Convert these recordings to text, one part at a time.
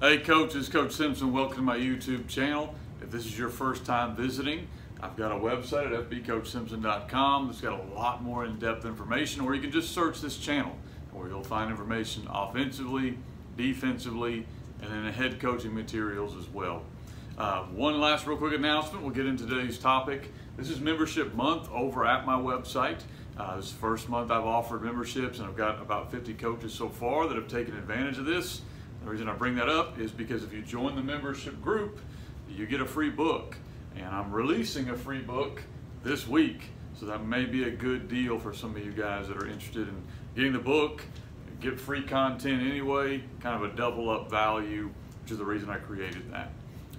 Hey Coach, this is Coach Simpson. Welcome to my YouTube channel. If this is your first time visiting, I've got a website at fbcoachsimpson.com that's got a lot more in-depth information, or you can just search this channel where you'll find information offensively, defensively, and then head coaching materials as well. One last real quick announcement. We'll get into today's topic. This is membership month over at my website. This is the first month I've offered memberships, and I've got about 50 coaches so far that have taken advantage of this. The reason I bring that up is because if you join the membership group, you get a free book. And I'm releasing a free book this week, so that may be a good deal for some of you guys that are interested in getting the book, get free content anyway, kind of a double up value, which is the reason I created that.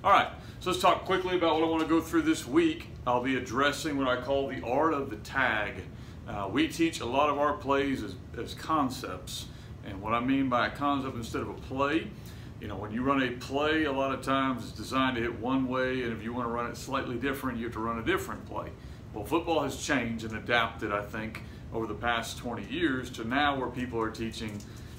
All right, so let's talk quickly about what I want to go through this week. I'll be addressing what I call the art of the tag. We teach a lot of our plays as concepts. And what I mean by a concept instead of a play, you know, when you run a play, a lot of times it's designed to hit one way, and if you want to run it slightly different, you have to run a different play. Well, football has changed and adapted, I think, over the past 20 years to now where people are teaching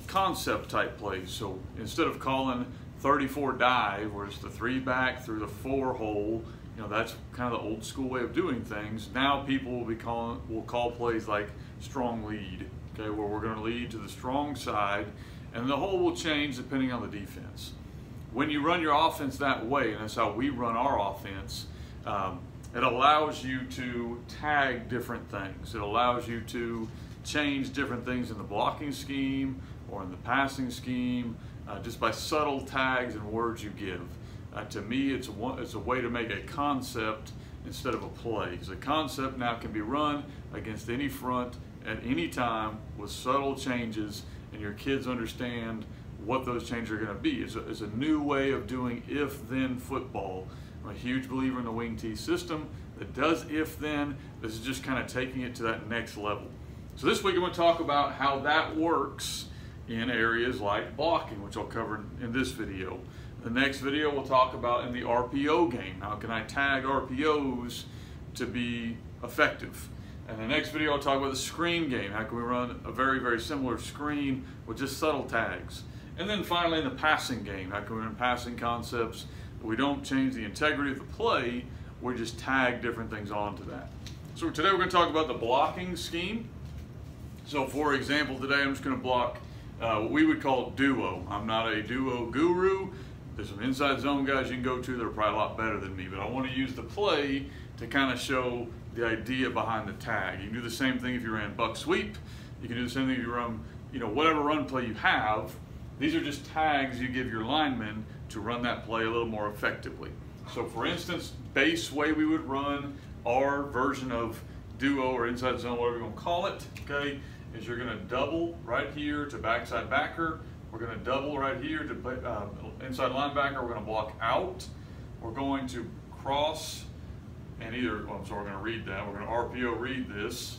concept type plays. So instead of calling 34 dive, where it's the 3 back through the 4 hole, you know, that's kind of the old school way of doing things. Now people will call plays like strong lead. Okay, where we're going to lead to the strong side, and the whole will change depending on the defense. When you run your offense that way, and that's how we run our offense, it allows you to tag different things. It allows you to change different things in the blocking scheme or in the passing scheme, just by subtle tags and words you give. To me, it's a way to make a concept instead of a play, because a concept now can be run against any front at any time with subtle changes, and your kids understand what those changes are going to be. It's a new way of doing if-then football. I'm a huge believer in the wing T system that does if-then. This is just kind of taking it to that next level. So this week I'm going to talk about how that works in areas like blocking, which I'll cover in this video. The next video we'll talk about in the RPO game. How can I tag RPOs to be effective? And the next video I'll talk about the screen game. How can we run a very, very similar screen with just subtle tags? And then finally in the passing game, how can we run passing concepts? We don't change the integrity of the play, we just tag different things onto that. So today we're going to talk about the blocking scheme. So for example, today I'm just going to block what we would call duo. I'm not a duo guru. There's some inside zone guys you can go to that are probably a lot better than me, but I want to use the play to kind of show the idea behind the tag. You can do the same thing if you ran buck sweep. You can do the same thing if you run, you know, whatever run play you have. These are just tags you give your linemen to run that play a little more effectively. So for instance, base way we would run our version of duo or inside zone, whatever you want to call it, okay, is you're going to double right here to backside backer. We're going to double right here to inside linebacker. We're going to block out. We're going to cross and either, well, so we're going to read that. We're going to RPO read this,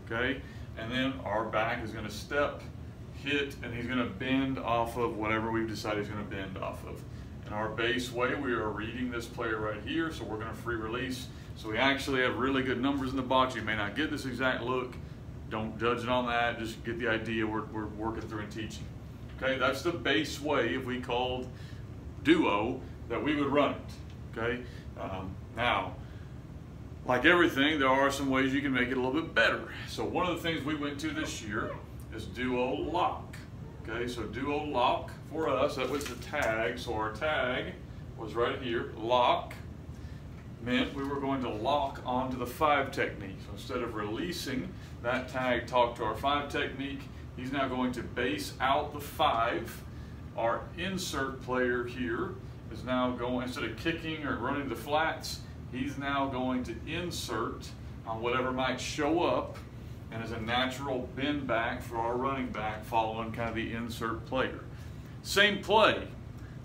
okay? And then our back is going to step, hit, and he's going to bend off of whatever we've decided he's going to bend off of. In our base way, we are reading this player right here, so we're going to free release. So we actually have really good numbers in the box. You may not get this exact look. Don't judge it on that. Just get the idea we're working through and teaching. Okay, that's the base way, if we called duo, that we would run it, okay? Now, like everything, there are some ways you can make it a little bit better. So one of the things we went to this year is duo lock. Okay, so duo lock for us, that was the tag. So our tag was right here. Lock meant we were going to lock onto the 5 technique. So instead of releasing that tag, talk to our 5 technique, he's now going to base out the 5. Our insert player here is now going, instead of kicking or running the flats, he's now going to insert on whatever might show up, and as a natural bend back for our running back following kind of the insert player. Same play,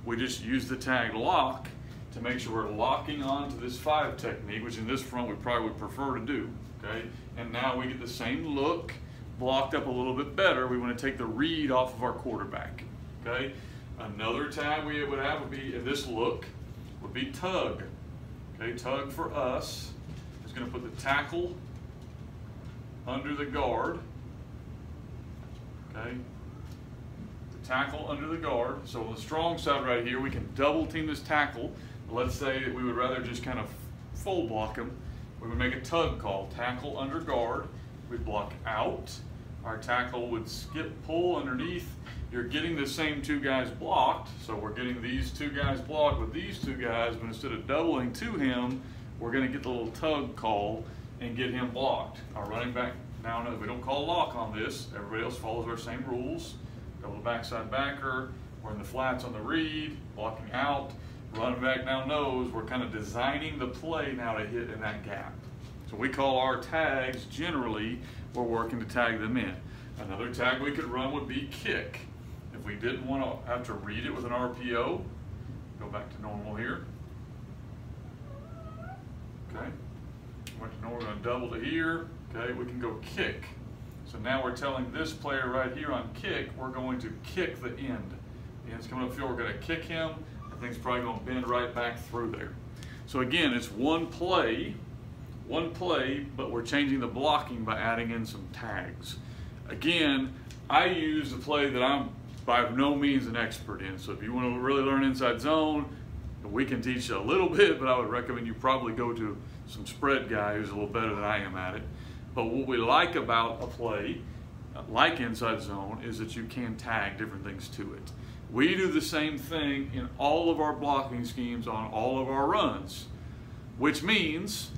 we just use the tag lock to make sure we're locking onto this 5 technique, which in this front we probably would prefer to do, okay? And now we get the same look, blocked up a little bit better. We want to take the read off of our quarterback, okay? Another tag we would have would be, in this look, would be tug. Okay, tug for us is going to put the tackle under the guard. Okay, the tackle under the guard. So on the strong side right here, we can double team this tackle. Let's say that we would rather just kind of full block him. We would make a tug call, tackle under guard. We'd block out. Our tackle would skip pull underneath. You're getting the same two guys blocked, so we're getting these two guys blocked with these two guys, but instead of doubling to him, we're going to get the little tug call and get him blocked. Our running back, now we don't call lock on this. Everybody else follows our same rules. Double backside backer, we're in the flats on the read, blocking out. Running back now knows we're kind of designing the play now to hit in that gap. So we call our tags, generally, we're working to tag them in. Another tag we could run would be kick. If we didn't want to have to read it with an RPO, go back to normal here. Okay, went to normal, we're going to double to here. Okay, we can go kick. So now we're telling this player right here on kick, we're going to kick the end. The end's coming upfield, we're going to kick him. The thing's probably going to bend right back through there. So again, it's one play, but we're changing the blocking by adding in some tags. Again, I use the play that I'm by no means an expert in. So if you want to really learn inside zone, we can teach you a little bit, but I would recommend you probably go to some spread guy who's a little better than I am at it. But what we like about a play, like inside zone, is that you can tag different things to it. We do the same thing in all of our blocking schemes on all of our runs, which means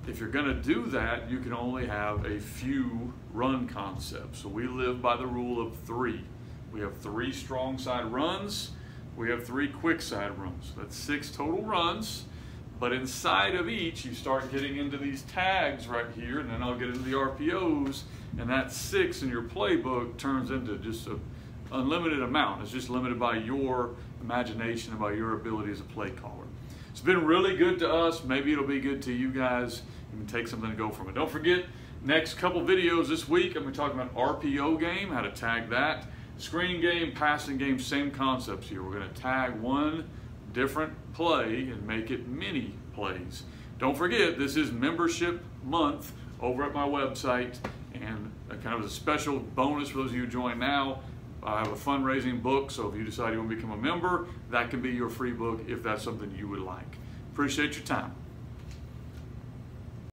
if you're going to do that, you can only have a few run concepts. So we live by the rule of 3. We have 3 strong side runs. We have 3 quick side runs. That's 6 total runs. But inside of each, you start getting into these tags right here, and then I'll get into the RPOs, and that 6 in your playbook turns into just an unlimited amount. It's just limited by your imagination and by your ability as a play caller. It's been really good to us. Maybe it'll be good to you guys. You can take something to go from it. Don't forget, next couple videos this week, I'm going to be talking about RPO game, how to tag that. Screen game, passing game, same concepts here. We're going to tag one different play and make it mini plays. Don't forget, this is membership month over at my website, and kind of a special bonus for those of you who join now. I have a fundraising book, so if you decide you want to become a member, that can be your free book if that's something you would like. Appreciate your time.